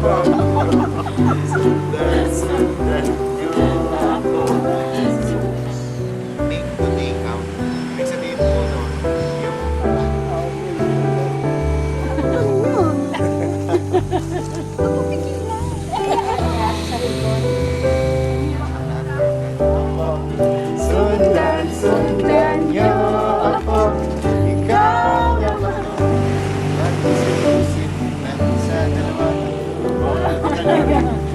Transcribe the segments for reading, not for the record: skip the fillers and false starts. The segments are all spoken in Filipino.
Sundan niyo ako. Take to take out. Ibig sabihin po nun, yung sundan, sundan niyo ako. Ikaw naman. Mag-isip-isip ng isa dalawa.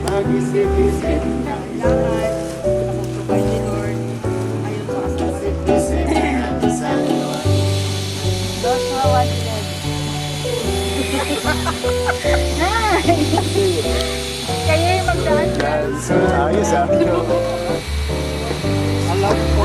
Mag-isip-isip ng isa. Mag-isip-isip ng isa dalawa. Joshua 1:11. Kayo yung magdaan dyan. Ayos ah. Alam ko.